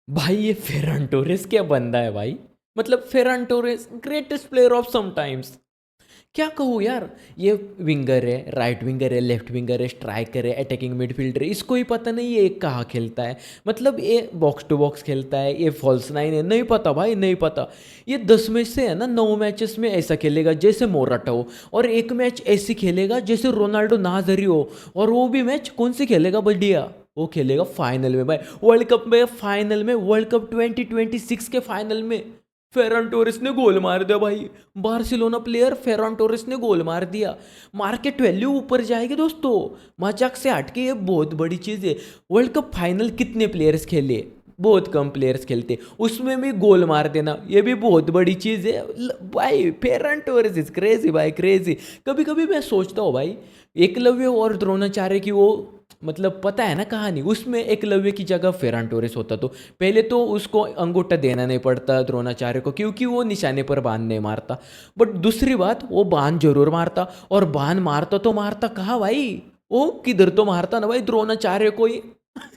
भाई ये फेरन टोरेस क्या बंदा है भाई। मतलब Ferran Torres greatest player of some times. क्या कहूँ यार। ये विंगर है, राइट विंगर है, लेफ्ट विंगर है, स्ट्राइकर है, अटैकिंग मिडफील्डर है, इसको ही पता नहीं ये कहाँ खेलता है। मतलब ये बॉक्स टू बॉक्स खेलता है, ये फॉल्स नाइन है, नहीं पता भाई, नहीं पता। ये 10 में से है ना 9 मैचेस में ऐसा खेलेगा जैसे मोराटा हो, और एक मैच ऐसे खेलेगा जैसे रोनाल्डो नाजरी हो। और वो भी मैच कौन सी खेलेगा बढ़िया, वो खेलेगा फाइनल में भाई, वर्ल्ड कप में फाइनल में, वर्ल्ड कप 2026 के फाइनल में। फेरन टोरेस ने गोल मार दिया भाई। बार्सिलोना प्लेयर फेरन टोरेस ने गोल मार दिया। मार्केट वैल्यू ऊपर जाएगी दोस्तों। मजाक से हटके ये बहुत बड़ी चीज़ है। वर्ल्ड कप फाइनल कितने प्लेयर्स खेले, बहुत कम प्लेयर्स खेलते, उसमें भी गोल मार देना ये भी बहुत बड़ी चीज़ है भाई। फेरन टोरेस इज क्रेजी भाई, क्रेजी। कभी कभी मैं सोचता हूँ भाई, एकलव्य और द्रोणाचार्य की वो, मतलब पता है ना कहानी, उसमें एकलव्य की जगह फेरन टोरेस होता तो पहले तो उसको अंगूठा देना नहीं पड़ता द्रोणाचार्य को, क्योंकि वो निशाने पर बाण नहीं मारता। बट दूसरी बात, वो बाण जरूर मारता, और बाण मारता तो मारता कहाँ भाई, वो किधर तो मारता ना भाई, द्रोणाचार्य को ही।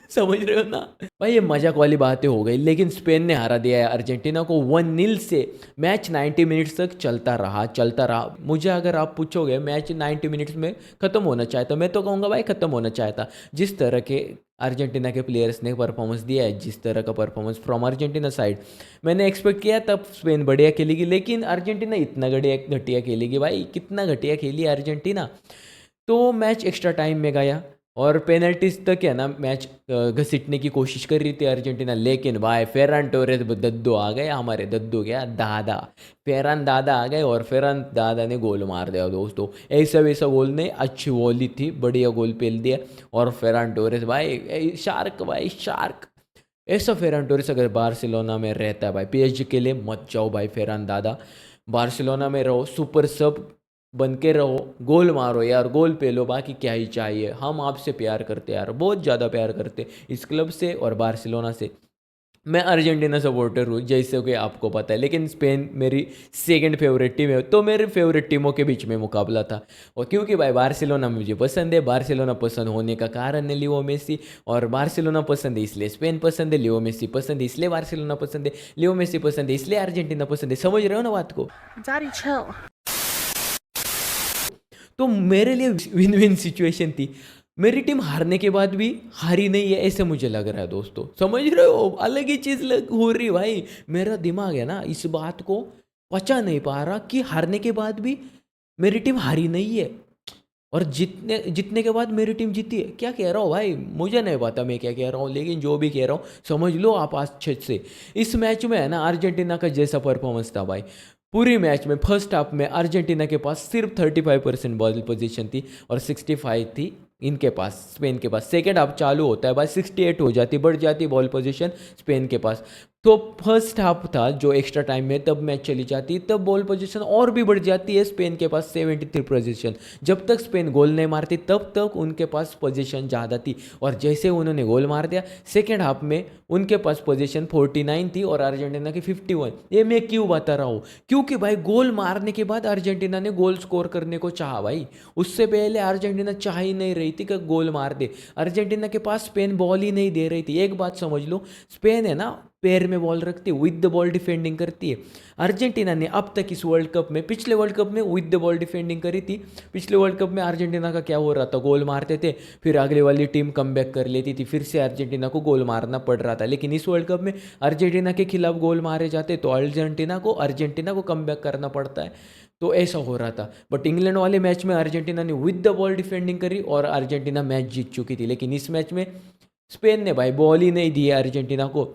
समझ रहे हो ना भाई। ये मजाक वाली बातें हो गई, लेकिन स्पेन ने हरा दिया है अर्जेंटीना को 1-0 से। मैच 90 मिनट्स तक चलता रहा, चलता रहा। मुझे अगर आप पूछोगे मैच 90 मिनट्स में ख़त्म होना चाहता, मैं तो कहूँगा भाई ख़त्म होना चाहता। जिस तरह के अर्जेंटीना के प्लेयर्स ने परफॉर्मेंस दिया है, जिस तरह का परफॉर्मेंस फ्रॉम अर्जेंटीना साइड, मैंने एक्सपेक्ट किया तब स्पेन बढ़िया खेलेगी, लेकिन अर्जेंटीना इतना घटिया घटिया खेलेगी भाई, कितना घटिया खेली अर्जेंटीना। तो मैच एक्स्ट्रा टाइम में गया, और पेनल्टीज तक है ना मैच घसीटने की कोशिश कर रही थी अर्जेंटीना, लेकिन भाई फेरन टोरेस दद्दू आ गए, हमारे दद्दू क्या दादा, फेरन दादा आ गए, और फेरन दादा ने गोल मार दिया दोस्तों। ऐसा वैसा गोल नहीं, अच्छी वॉली थी, बढ़िया गोल पेल दिया। और फेरन टोरेस भाई शार्क भाई, शार्क। ऐसा फेरन टोरेस अगर बार्सिलोना में रहता है भाई, पीएसजी के लिए मत जाओ भाई फेरन दादा। बार्सिलोना में रहो, सुपर सब बन के रहो, गोल मारो यार, गोल पे लो, बाकी क्या ही चाहिए। हम आपसे प्यार करते यार, बहुत ज़्यादा प्यार करते इस क्लब से और बार्सिलोना से। मैं अर्जेंटीना सपोर्टर हूँ जैसे कि आपको पता है, लेकिन स्पेन मेरी सेकंड फेवरेट टीम है, तो मेरे फेवरेट टीमों के बीच में मुकाबला था। और क्योंकि भाई बार्सिलोना मुझे पसंद है, बार्सिलोना पसंद होने का कारण है लियो मेसी, और बार्सिलोना पसंद है इसलिए स्पेन पसंद है, लियो मेसी पसंद है इसलिए बार्सिलोना पसंद है, लियो मेसी पसंद है इसलिए अर्जेंटीना पसंद है। समझ रहे हो ना बात को। Daddy, chill. तो मेरे लिए विन विन सिचुएशन थी। मेरी टीम हारने के बाद भी हारी नहीं है ऐसे मुझे लग रहा है दोस्तों, समझ रहे हो, अलग ही चीज़ हो रही भाई। मेरा दिमाग है ना इस बात को पचा नहीं पा रहा कि हारने के बाद भी मेरी टीम हारी नहीं है, और जीतने जीतने के बाद मेरी टीम जीती है। क्या कह रहा हूँ भाई, मुझे नहीं पता मैं क्या कह रहा हूँ, लेकिन जो भी कह रहा हूँ समझ लो आप अच्छे से। इस मैच में है ना अर्जेंटीना का जैसा परफॉर्मेंस था भाई, पूरी मैच में फर्स्ट हाफ में अर्जेंटीना के पास सिर्फ 35% बॉल पोजीशन थी, और 65 थी इनके पास, स्पेन के पास। सेकेंड हाफ चालू होता है भाई 68 हो जाती, बढ़ जाती बॉल पोजीशन स्पेन के पास। तो फर्स्ट हाफ था जो एक्स्ट्रा टाइम में, तब मैच चली जाती, तब बॉल पोजीशन और भी बढ़ जाती है स्पेन के पास 73 पोजीशन। जब तक स्पेन गोल नहीं मारती तब तक उनके पास पोजीशन ज़्यादा थी, और जैसे उन्होंने गोल मार दिया सेकेंड हाफ में, उनके पास पोजीशन 49 थी और अर्जेंटीना की 51। ये मैं क्यों बता रहा हूँ, क्योंकि भाई गोल मारने के बाद अर्जेंटीना ने गोल स्कोर करने को चाहा भाई। उससे पहले अर्जेंटीना चाह ही नहीं रही थी कि गोल मार दे। अर्जेंटीना के पास स्पेन बॉल ही नहीं दे रही थी। एक बात समझ लो, स्पेन है ना पैर में बॉल रखती है, विद द बॉल डिफेंडिंग करती है। अर्जेंटीना ने अब तक इस वर्ल्ड कप में, पिछले वर्ल्ड कप में विद द बॉल डिफेंडिंग करी थी। पिछले वर्ल्ड कप में अर्जेंटीना का क्या हो रहा था, गोल मारते थे, फिर अगले वाली टीम कमबैक कर लेती थी, फिर से अर्जेंटीना को गोल मारना पड़ रहा था। लेकिन इस वर्ल्ड कप में अर्जेंटीना के खिलाफ गोल मारे जाते तो अर्जेंटीना को कमबैक करना पड़ता है। तो ऐसा हो रहा था। बट इंग्लैंड वाले मैच में अर्जेंटीना ने विद द बॉल डिफेंडिंग करी और अर्जेंटीना मैच जीत चुकी थी। लेकिन इस मैच में स्पेन ने भाई बॉल ही नहीं दी अर्जेंटीना को।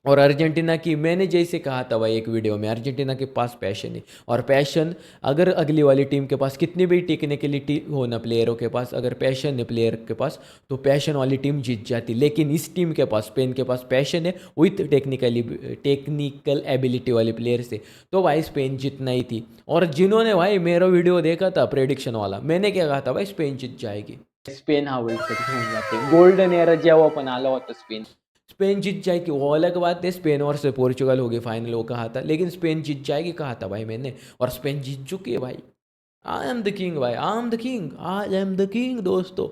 और अर्जेंटीना की, मैंने जैसे कहा था भाई एक वीडियो में, अर्जेंटीना के पास पैशन है, और पैशन अगर अगली वाली टीम के पास कितनी भी टेक्निकलिटी हो ना प्लेयरों के पास, अगर पैशन है प्लेयर के पास तो पैशन वाली टीम जीत जाती। लेकिन इस टीम के पास, स्पेन के पास पैशन है विथ टेक्निकल एबिलिटी वाले प्लेयर से, तो भाई स्पेन जीतना ही थी। और जिन्होंने भाई मेरा वीडियो देखा था प्रेडिक्शन वाला, मैंने क्या कहा था भाई, स्पेन जीत जाएगी, स्पेन हा वर्ल्ड कप घेऊन जाते, गोल्डन एरा जेव्हा पण आला होता स्पेन, स्पेन जीत जाएगी। वो अलग बात है, स्पेन और से पोर्चुगल होगी फाइनल, वो कहा था, लेकिन स्पेन जीत जाएगी कहा था भाई मैंने, और स्पेन जीत चुकी है भाई। आई एम द किंग भाई, I am the king, I am the king दोस्तों।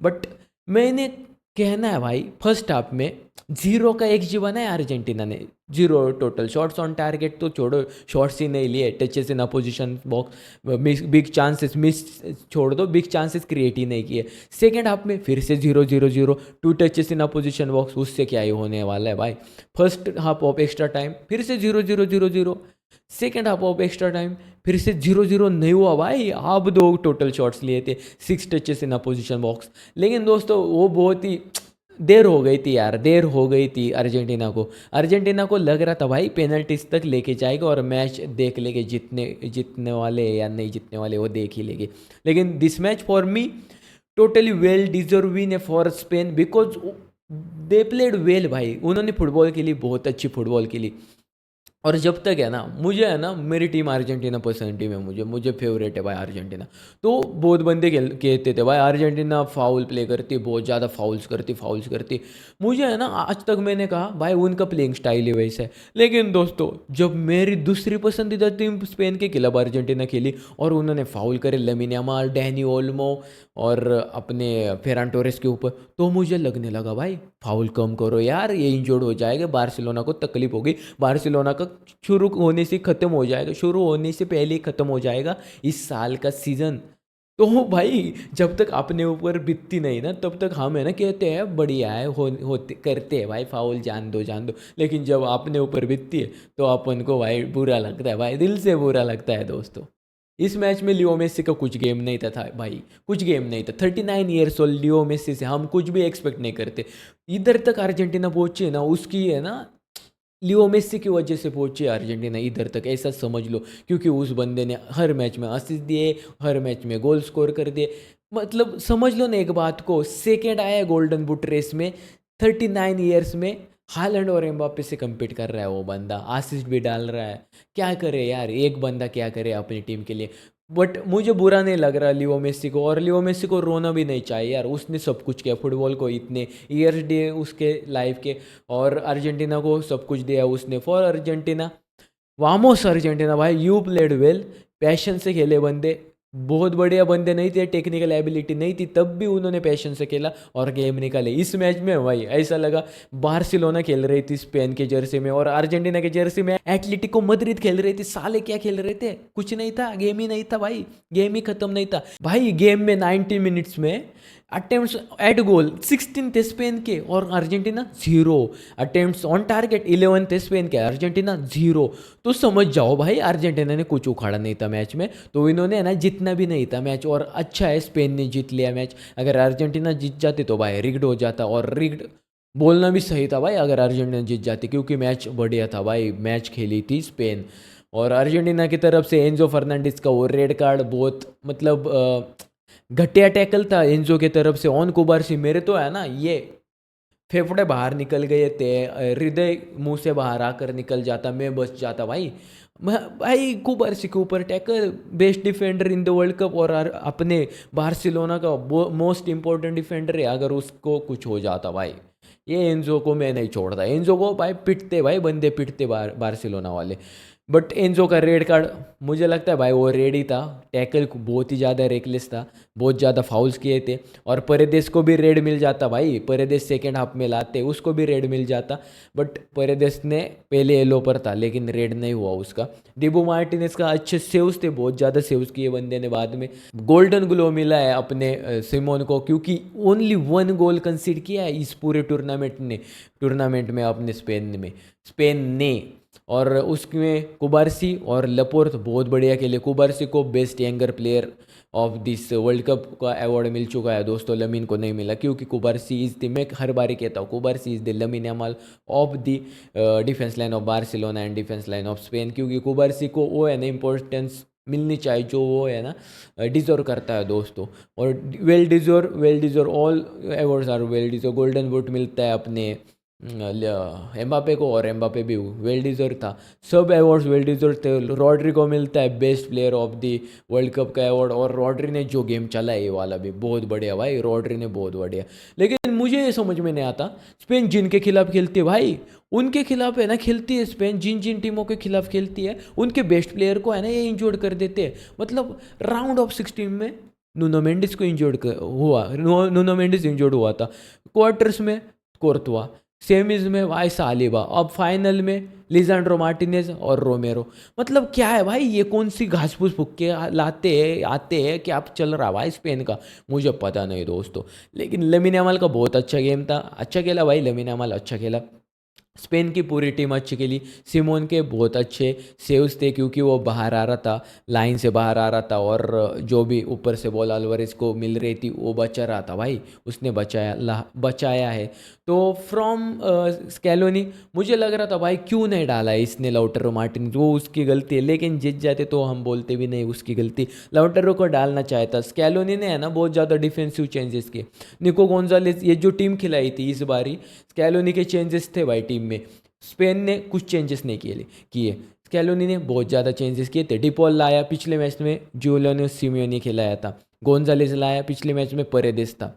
बट मैंने कहना है भाई फर्स्ट हाफ में 0 का XG बना है अर्जेंटीना ने, 0 टोटल शॉट्स ऑन टारगेट तो छोड़ो, शॉट्स ही नहीं लिए, touches in opposition box, big chances miss छोड़ दो, बिग चांसेस क्रिएट ही नहीं किए। सेकेंड हाफ में फिर से 0-0-0, 2 टचेस इन अपोजिशन बॉक्स, उससे क्या ही होने वाला है भाई। First half of extra time फिर से 0-0-0-0, second half of extra time फिर से 0-0 नहीं हुआ भाई, आप 2 टोटल शॉट्स लिए थे, 6 टचेस इन अपोजिशन बॉक्स। लेकिन दोस्तों वो बहुत ही देर हो गई थी यार, देर हो गई थी अर्जेंटीना को लग रहा था भाई पेनल्टीज तक लेके जाएगा और मैच देख लेके, जीतने वाले या नहीं जीतने वाले वो देख ही लेंगे। लेकिन this match for me totally well deserve win है for Spain, because they played well भाई, उन्होंने फुटबॉल खेली, बहुत अच्छी फुटबॉल खेली। और जब तक है ना, मुझे है ना मेरी टीम अर्जेंटीना पसंद टीम है, मुझे फेवरेट है भाई अर्जेंटीना। तो बहुत बंदे कहते थे भाई अर्जेंटीना फाउल प्ले करती, बहुत ज़्यादा फाउल्स करती। मुझे है ना आज तक मैंने कहा भाई उनका प्लेइंग स्टाइल ही वैसा है। लेकिन दोस्तों जब मेरी दूसरी पसंदीदा टीम स्पेन के खिलाफ अर्जेंटीना खेली और उन्होंने फाउल करे लमीन यामाल, डैनी ओल्मो और अपने फेरान टोरेस के ऊपर, तो मुझे लगने लगा भाई फाउल कम करो यार, ये इंजर्ड हो जाएगा, बार्सिलोना को तकलीफ होगी, बार्सिलोना का शुरू होने से ख़त्म हो जाएगा, शुरू होने से पहले ही ख़त्म हो जाएगा इस साल का सीज़न। तो भाई जब तक अपने ऊपर बीतती नहीं ना तब तक हम है ना कहते हैं बढ़िया है, होते करते हैं भाई फाउल, जान दो। लेकिन जब अपने ऊपर बीतती है तो अपन को भाई बुरा लगता है भाई, दिल से बुरा लगता है दोस्तों। इस मैच में लियो मेसी का कुछ गेम नहीं था भाई, कुछ गेम नहीं था। 39 ईयर्स ओल्ड लियो मेसी से हम कुछ भी एक्सपेक्ट नहीं करते। इधर तक अर्जेंटीना पहुंची है ना, उसकी है ना लियो मेसी की वजह से पहुंची अर्जेंटीना इधर तक, ऐसा समझ लो। क्योंकि उस बंदे ने हर मैच में असिस्ट दिए, हर मैच में गोल स्कोर कर दिए। मतलब समझ लो ना एक बात को, सेकेंड आया गोल्डन बूट रेस में 39 ईयर्स में, हालैंड और एम्बापे से कम्पीट कर रहा है वो बंदा, असिस्ट भी डाल रहा है। क्या करे यार, एक बंदा क्या करे अपनी टीम के लिए। बट मुझे बुरा नहीं लग रहा लियो मेसी को, और लियो मेसी को रोना भी नहीं चाहिए यार, उसने सब कुछ किया फुटबॉल को, इतने ईयर्स दिए उसके लाइफ के, और अर्जेंटीना को सब कुछ दिया उसने फॉर अर्जेंटीना। वामोस अर्जेंटीना भाई, यू प्लेड वेल, पैशन से खेले बंदे, बहुत बढ़िया बंदे नहीं थे, टेक्निकल एबिलिटी नहीं थी, तब भी उन्होंने पैशन से खेला और गेम निकाले। इस मैच में भाई ऐसा लगा बार्सिलोना खेल रही थी स्पेन के जर्सी में, और अर्जेंटीना के जर्सी में एटलेटिको मद्रिद खेल रही थी। साले क्या खेल रहे थे, कुछ नहीं था, गेम ही नहीं था भाई, गेम ही खत्म नहीं था भाई। गेम में 90 मिनट्स में अटेम्प्ट्स एट गोल 16 थे स्पेन के और अर्जेंटीना 0, अटेम्प्ट्स ऑन टारगेट 11 थे स्पेन के, अर्जेंटीना 0। तो समझ जाओ भाई अर्जेंटीना ने कुछ उखाड़ा नहीं था मैच में, तो इन्होंने ना जितना भी नहीं था मैच। और अच्छा है स्पेन ने जीत लिया मैच, अगर अर्जेंटीना जीत जाती तो भाई रिग्ड हो जाता, और रिग्ड बोलना भी सही था भाई अगर अर्जेंटीना जीत जाती, क्योंकि मैच बढ़िया था भाई, मैच खेली थी स्पेन। और अर्जेंटीना की तरफ से एंजो फर्नांडिस का वो रेड कार्ड बहुत मतलब घटिया टैकल था एंजो की तरफ से ऑन कुबारसी। मेरे तो है ना ये फेफड़े बाहर निकल गए थे, हृदय मुंह से बाहर आकर निकल जाता, मैं बच जाता भाई। भाई कुबारसी के ऊपर tackle, best defender in the world cup और अपने बार्सिलोना का मोस्ट इंपॉर्टेंट डिफेंडर है, अगर उसको कुछ हो जाता भाई, ये एंजो को मैं नहीं छोड़ता। एंजो को भाई पिटते, भाई बंदे पिटते बार्सिलोना वाले। बट एंजो का रेड कार्ड मुझे लगता है भाई वो रेडी था, टैकल बहुत ही ज़्यादा रेकलेस था, बहुत ज़्यादा फाउल्स किए थे। और परेदेस को भी रेड मिल जाता भाई, परेदेस सेकेंड हाफ में लाते उसको भी रेड मिल जाता, बट परेदेस ने पहले येलो पर था लेकिन रेड नहीं हुआ उसका। डिबू मार्टिनेस का अच्छे सेव्स थे, बहुत ज़्यादा सेव्स किए बंदे ने, बाद में गोल्डन ग्लो मिला है अपने सिमोन को, क्योंकि ओनली 1 गोल कंसीड किया है इस पूरे टूर्नामेंट में अपने स्पेन ने। और उसमें कुबारसी और लपोर्ट बहुत बढ़िया खेले। कुबारसी को best younger player of this world cup का अवार्ड मिल चुका है दोस्तों, लमीन को नहीं मिला, क्योंकि कुबारसी इज़ द, मैं हर बार कहता हूँ कुबारसी is the lamin Yamal of the defence line of Barcelona and defence line of Spain. क्योंकि कुबारसी को वो है ना इंपॉर्टेंस मिलनी चाहिए जो वो है ना डिजर्व करता है दोस्तों, और well deserve all awards are well deserve. Golden boot मिलता है अपने एम्बापे को, और एम्बापे भी वेल डिजर्व था, सब अवार्ड्स वेल डिजर्व थे। रॉड्री को मिलता है best player of the world cup का अवार्ड, और रॉड्री ने जो गेम चला है ये वाला भी बहुत बढ़िया भाई, रॉड्री ने बहुत बढ़िया। लेकिन मुझे ये समझ में नहीं आता, स्पेन जिनके खिलाफ खेलती है भाई उनके खिलाफ है ना खेलती है स्पेन, जिन टीमों के खिलाफ खेलती है उनके बेस्ट प्लेयर को है ना ये इंजोर्ड कर देते हैं। मतलब राउंड ऑफ 16 में नूनो मेंडिस को नूनो मेंडिस इंजर्ड हुआ था। क्वार्टर्स में कोर्तवा, सेमीज में भाई सालिबा, अब फाइनल में लिजेंड्रो मार्टिनेज और रोमेरो। मतलब क्या है भाई, ये कौन सी घास फूस फूक के लाते हैं आते हैं, क्या चल रहा भाई स्पेन का, मुझे पता नहीं दोस्तों। लेकिन लमीन यामाल का बहुत अच्छा गेम था, अच्छा खेला भाई लमीन यामाल, अच्छा खेला। स्पेन की पूरी टीम अच्छी खेली। सिमोन के बहुत अच्छे सेव्स थे क्योंकि वो बाहर आ रहा था, लाइन से बाहर आ रहा था, और जो भी ऊपर से बॉल अल्वारेज को मिल रही थी वो बचा रहा था भाई, उसने बचाया है। तो फ्रॉम स्कैलोनी मुझे लग रहा था भाई क्यों नहीं डाला है इसने लाउटारो मार्टिनेज, वो उसकी गलती है, लेकिन जीत जाते तो हम बोलते भी नहीं उसकी गलती। लाउटारो को डालना चाहता, स्कैलोनी ने है ना बहुत ज़्यादा डिफेंसिव चेंजेस किए। निको गोंजालेस, ये जो टीम खिलाई थी इस बारी, स्कैलोनी के चेंजेस थे भाई टीम में। स्पेन ने कुछ चेंजेस नहीं किए, स्कैलोनी ने बहुत ज़्यादा चेंजेस किए थे। डिपॉल लाया पिछले मैच में, जूलियानो सिमियोनी खिलाया था। गोंजालेस लाया पिछले मैच में, परेदेस था।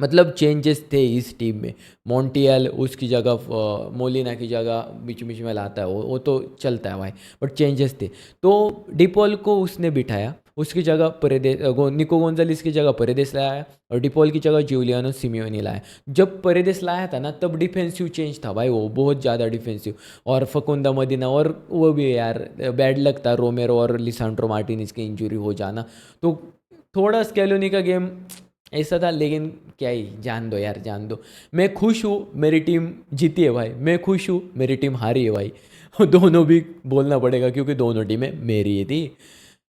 मतलब चेंजेस थे इस टीम में। मॉन्टियल उसकी जगह मोलिना की जगह बीच बीच में लाता है, वो तो चलता है भाई, बट चेंजेस थे। तो डिपॉल को उसने बिठाया, उसकी जगह निको गोंजालिस की जगह परेदेस लाया, और डिपॉल की जगह जूलियानो सिमियोनी लाया। जब परेदेस लाया था ना तब डिफेंसिव चेंज था भाई, वो बहुत ज़्यादा डिफेंसिव। और फकुंदा मदीना, और वो भी यार बैड लक था रोमेरो और लिसांड्रो मार्टिनेज की इंजरी हो जाना। तो थोड़ा स्केलोनी का गेम ऐसा था, लेकिन क्या ही, जान दो यार जान दो। मैं खुश हूँ मेरी टीम जीती है भाई, मैं खुश हूँ मेरी टीम हारी है भाई। दोनों भी बोलना पड़ेगा क्योंकि दोनों टीमें मेरी ही थी।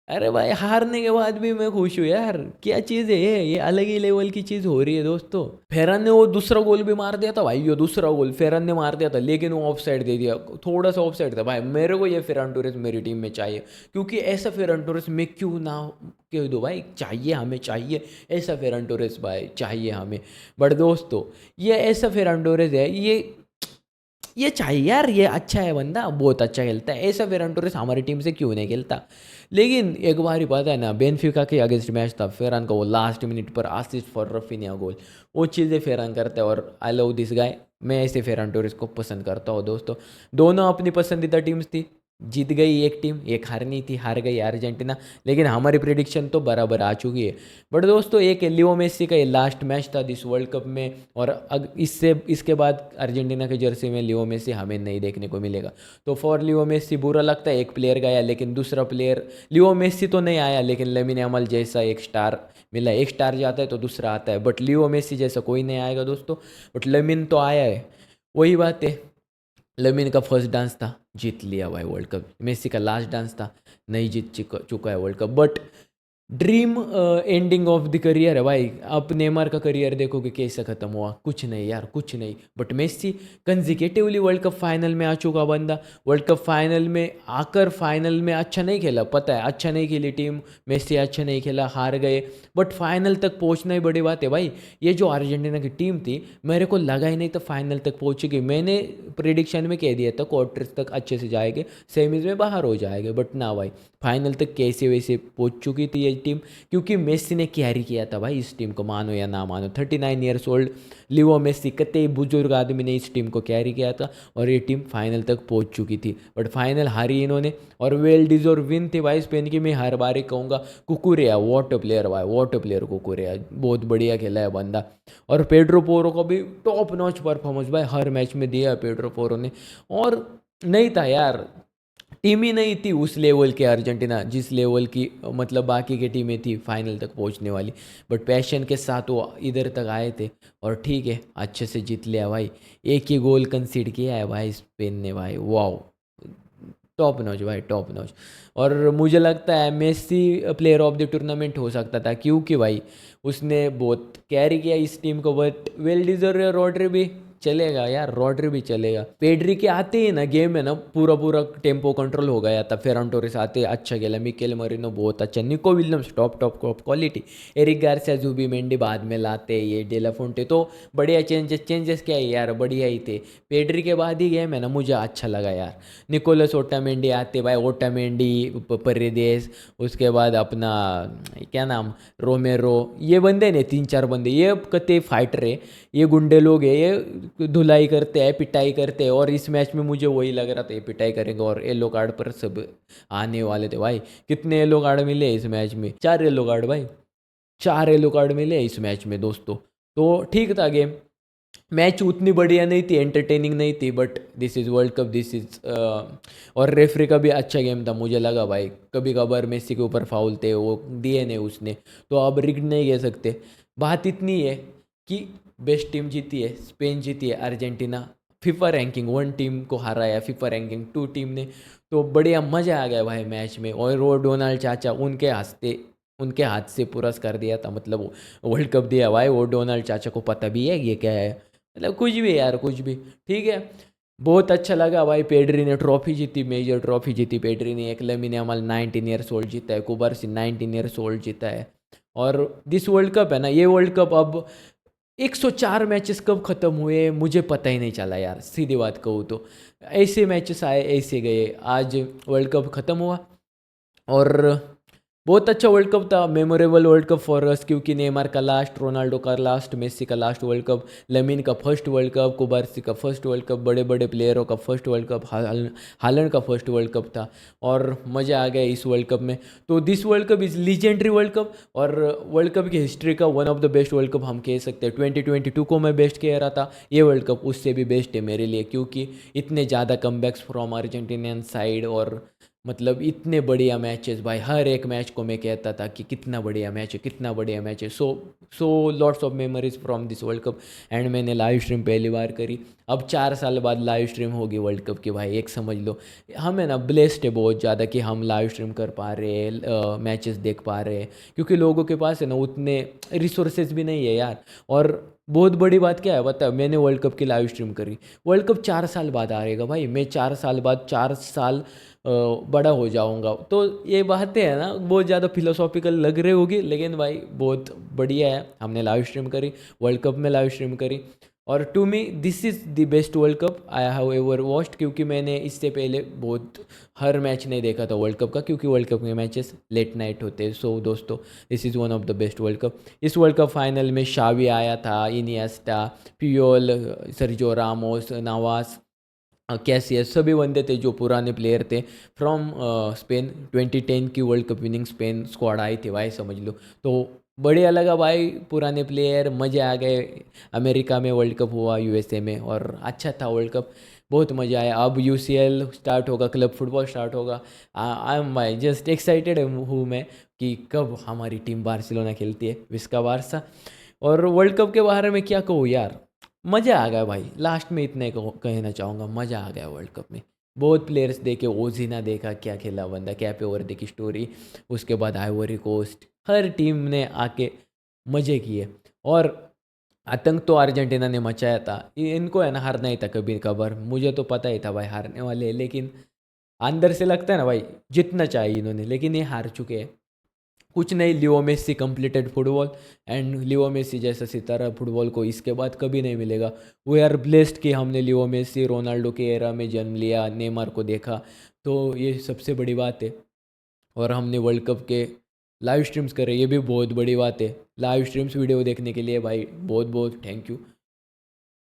अरे भाई हारने के बाद भी मैं खुश हूँ यार, क्या चीज़ है ये अलग ही लेवल की चीज़ हो रही है दोस्तों। फेरन ने वो दूसरा गोल भी मार दिया था भाई, ये दूसरा गोल फेरन ने मार दिया था, लेकिन वो ऑफ साइड दे दिया, थोड़ा सा ऑफ साइड था भाई। मेरे को ये फेरन टोरेस मेरी टीम में चाहिए, क्योंकि ऐसा फेरन टोरेस मैं क्यों ना कह दो भाई, चाहिए हमें, चाहिए ऐसा फेरन टोरेस भाई, चाहिए हमें। बट दोस्तों ये ऐसा फेरन टोरेस है, ये चाहिए यार, ये अच्छा है बंदा, बहुत अच्छा खेलता है, ऐसा फेरन टोरेस हमारी टीम से क्यों नहीं खेलता। लेकिन एक बार ही पता है ना, बेनफिका के अगेंस्ट मैच था, फेरन का वो लास्ट मिनट पर असिस्ट फॉर रफीनिया गोल, वो चीज़ें फेरन करता है, और आई लव दिस गाय। मैं ऐसे फेरन टोरेस को पसंद करता हूँ दोस्तों। दोनों अपनी पसंदीदा टीम्स थी, जीत गई एक टीम, एक हारनी थी, हार गई अर्जेंटीना। लेकिन हमारी प्रिडिक्शन तो बराबर आ चुकी है। बट दोस्तों एक लियो मेसी का ये लास्ट मैच था दिस वर्ल्ड कप में, और इसके बाद अर्जेंटीना के जर्सी में लियो मेसी हमें नहीं देखने को मिलेगा। तो फॉर लियो मेसी बुरा लगता है, एक प्लेयर गया, लेकिन दूसरा प्लेयर, लियो मेसी तो नहीं आया, लेकिन लमीन यामाल जैसा एक स्टार मिला। एक स्टार जाता है तो दूसरा आता है, बट लियो मेसी जैसा कोई नहीं आएगा दोस्तों। बट लमीन तो आया है, वही बात है। लमीन का फर्स्ट डांस था, जीत लिया भाई वर्ल्ड कप। मेसी का लास्ट डांस था, नहीं जीत चुका है world cup. But dream ending of the career है भाई। आप नेमार का करियर देखो कि कैसे ख़त्म हुआ, कुछ नहीं यार, कुछ नहीं। But Messi consecutively world cup final में आ चुका बंदा, वर्ल्ड कप फाइनल में आकर फाइनल में अच्छा नहीं खेला, पता है अच्छा नहीं खेली टीम, मेसी अच्छा नहीं खेला, हार गए। बट फाइनल तक पहुंचना ही बड़ी बात है भाई। ये जो अर्जेंटीना की टीम थी, मेरे को लगा ही नहीं था फाइनल तक पहुंचेगी। मैंने प्रिडिक्शन में कह दिया था क्वार्टर्स तक अच्छे से जाएंगे, सेमीज में बाहर हो जाएंगे, बट ना भाई, फाइनल तक कैसे वैसे पहुंच चुकी थी ये टीम, क्योंकि मेसी ने कैरी किया था भाई इस टीम को, मानो या ना मानो। 39 ईयर्स ओल्ड लियो मेसी, कतई बुजुर्ग आदमी ने इस टीम को कैरी किया था, और ये टीम फाइनल तक पहुंच चुकी थी। बट फाइनल हारी इन्होंने, और वेल डिजर्व विन थी भाई स्पेन की। मैं हर बार ही कहूँगा कुकुरेया वॉट अ प्लेयर भाई, वॉट अ प्लेयर कुकुरेया, बहुत बढ़िया खेला है बंदा। और पेड्रो पोरो को भी टॉप नॉच परफॉर्मेंस भाई हर मैच में दिया है पेड्रो पोरो ने। और नहीं था यार, टीम ही नहीं थी उस लेवल के अर्जेंटीना जिस लेवल की मतलब बाकी की टीमें थी फाइनल तक पहुंचने वाली। बट पैशन के साथ वो इधर तक आए थे, और ठीक है अच्छे से जीत लिया भाई। एक ही गोल कंसीड किया है भाई स्पेन ने भाई, वाओ, टॉप नॉच भाई, टॉप नॉच। और मुझे लगता है Messi player of the tournament हो सकता था, क्योंकि भाई उसने बहुत कैरी किया इस टीम को। बट वेल डिजर्व रोड्री भी चलेगा यार, रोड्री भी चलेगा। पेड्री के आते ही ना गेम में ना पूरा पूरा टेम्पो कंट्रोल हो गया था। फेरन टोरेस आते अच्छा खेला, मिकेल मरीनो बहुत अच्छा, Nico Williams top top top quality, Eric Garcia Zubimendi बाद में लाते, ये डेला फोंटे तो बढ़िया चेंजेस क्या है यार, बढ़िया ही थे। पेड्री के बाद ही गेम है ना मुझे अच्छा लगा यार। निकोलस ओटामेंडी आते भाई, ओटामेंडी, परेदेस, उसके बाद अपना क्या नाम, रोमेरो, ये बंदे ने 3-4 बंदे, ये कते फाइटर है, ये गुंडे लोग है, ये धुलाई करते हैं, पिटाई करते हैं। और इस मैच में मुझे वही लग रहा था ये पिटाई करेंगे, और येलो कार्ड पर सब आने वाले थे भाई। कितने येलो कार्ड मिले इस मैच में, 4 येलो कार्ड भाई। 4 येलो कार्ड मिले इस मैच में दोस्तों। तो ठीक था गेम, मैच उतनी बढ़िया नहीं थी, एंटरटेनिंग नहीं थी, but this is world cup, this is और रेफरी का भी अच्छा गेम था मुझे लगा भाई। कभी कभार मेसी के ऊपर फाउल थे, वो दिए नहीं उसने, तो अब रिग्ड नहीं कह सकते। बात इतनी है कि बेस्ट टीम जीती है, स्पेन जीती है, अर्जेंटीना फीफा रैंकिंग 1 टीम को हराया, फीफा रैंकिंग 2 टीम ने। तो बढ़िया मज़ा आ गया भाई मैच में। और वो डोनाल्ड चाचा उनके हाथ से पुरस्कार दिया था, मतलब वर्ल्ड कप दिया भाई। वो डोनाल्ड चाचा को पता भी है ये क्या है, मतलब कुछ भी यार, कुछ भी ठीक है। बहुत अच्छा लगा भाई। पेड्री ने ट्रॉफी जीती, मेजर ट्रॉफी जीती पेड्री ने। एक लमीन यामाल 19 ईयर्स ओल्ड जीता है, कुबारसी 19 ईयर्स ओल्ड जीता है। और दिस वर्ल्ड कप है ना, ये वर्ल्ड कप अब 104 मैचेस कब ख़त्म हुए मुझे पता ही नहीं चला यार, सीधी बात कहूँ तो। ऐसे मैचेस आए ऐसे गए, आज वर्ल्ड कप ख़त्म हुआ। और बहुत अच्छा वर्ल्ड कप था, memorable world cup for us, क्योंकि नेमार का लास्ट, रोनाल्डो का लास्ट, मेसी का लास्ट वर्ल्ड कप, लमीन का फर्स्ट वर्ल्ड कप, कुबारसी का फर्स्ट वर्ल्ड कप, बड़े बड़े प्लेयरों का फर्स्ट वर्ल्ड कप, हालैंड का फर्स्ट वर्ल्ड कप था। और मज़ा आ गया इस वर्ल्ड कप में। तो this world cup is legendary world cup, और वर्ल्ड कप की हिस्ट्री का one of the best world cup हम कह सकते हैं। 2022 को मैं बेस्ट कह रहा था, ये वर्ल्ड कप उससे भी बेस्ट है मेरे लिए, क्योंकि इतने ज़्यादा कमबैक्स फ्रॉम अर्जेंटीनियन साइड, और मतलब इतने बढ़िया मैचेस भाई। हर एक मैच को मैं कहता था कि कितना बढ़िया मैच है, कितना बढ़िया मैच है। So lots of memories from this world cup. And मैंने लाइव स्ट्रीम पहली बार करी, अब 4 साल बाद लाइव स्ट्रीम होगी वर्ल्ड कप की भाई। एक समझ लो, हम है ना ब्लेस्ड है बहुत ज़्यादा कि हम लाइव स्ट्रीम कर पा रहे हैं, मैचेस देख पा रहे हैं, क्योंकि लोगों के पास है ना उतने रिसोर्सेज भी नहीं है यार। और बहुत बड़ी बात क्या है बता, मैंने वर्ल्ड कप की लाइव स्ट्रीम करी, वर्ल्ड कप 4 साल बाद आ रहेगा भाई। मैं 4 साल बाद 4 साल बड़ा हो जाऊंगा। तो ये बातें है ना बहुत ज़्यादा फिलोसॉफिकल लग रही होगी, लेकिन भाई बहुत बढ़िया है। हमने लाइव स्ट्रीम करी, वर्ल्ड कप में लाइव स्ट्रीम करी, और to me this is the best world cup I have ever watched, क्योंकि मैंने इससे पहले बहुत हर मैच नहीं देखा था वर्ल्ड कप का, क्योंकि वर्ल्ड कप के मैचेस लेट नाइट होते हैं। सो दोस्तों, this is one of the best world cup. इस वर्ल्ड कप फाइनल में शावी आया था, इनिएस्टा, पियोल, सर्जियो रामोस, नवास, कैसियस, सभी बंदे थे जो पुराने प्लेयर थे फ्रॉम स्पेन। 2010 की world cup winning Spain squad आई थी भाई, समझ लो। तो बढ़िया लगा भाई, पुराने प्लेयर, मज़े आ गए। अमेरिका में वर्ल्ड कप हुआ, यूएसए में, और अच्छा था वर्ल्ड कप, बहुत मज़ा आया। अब यूसीएल स्टार्ट होगा, क्लब फुटबॉल स्टार्ट होगा। आई एम भाई जस्ट एक्साइटेड हूँ मैं कि कब हमारी टीम बार्सिलोना खेलती है, विस्का बारसा। और वर्ल्ड कप के बारे में क्या कहूँ यार, मज़ा आ गया भाई। लास्ट में इतने कहना चाहूँगा, मज़ा आ गया वर्ल्ड कप में। बहुत प्लेयर्स देखे, ओजीना देखा, क्या खेला बंदा, कैपे वर्दे की स्टोरी, उसके बाद आइवरी कोस्ट, हर टीम ने आके मज़े किए। और आतंक तो अर्जेंटीना ने मचाया था, इनको है ना हारना ही था कभी कभार, मुझे तो पता ही था भाई हारने वाले हैं, लेकिन अंदर से लगता है ना भाई जितना चाहिए इन्होंने, लेकिन ये हार चुके हैं। कुछ नहीं, Leo Messi completed football, and Leo Messi जैसा सितारा फुटबॉल को इसके बाद कभी नहीं मिलेगा। वी आर ब्लेस्ड कि हमने लियो मेसी, रोनाल्डो के एरा में जन्म लिया, नेमार को देखा, तो ये सबसे बड़ी बात है। और हमने वर्ल्ड कप के लाइव स्ट्रीम्स करे, ये भी बहुत बड़ी बात है। लाइव स्ट्रीम्स वीडियो देखने के लिए भाई बहुत बहुत थैंक यू,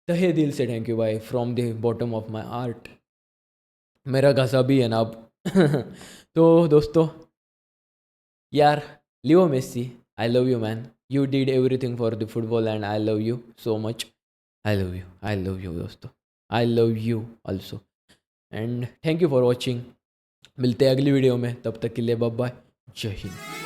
तहे दिल से थैंक यू भाई, from the bottom of my heart. मेरा घसा भी है ना अब। तो दोस्तों यार, Leo Messi, I love you man, you did everything for the football and I love you so much. I love you, I love you दोस्तों, I love you also. And thank you for watching. मिलते हैं अगली video में, तब तक के लिए bye bye, जय हिंद।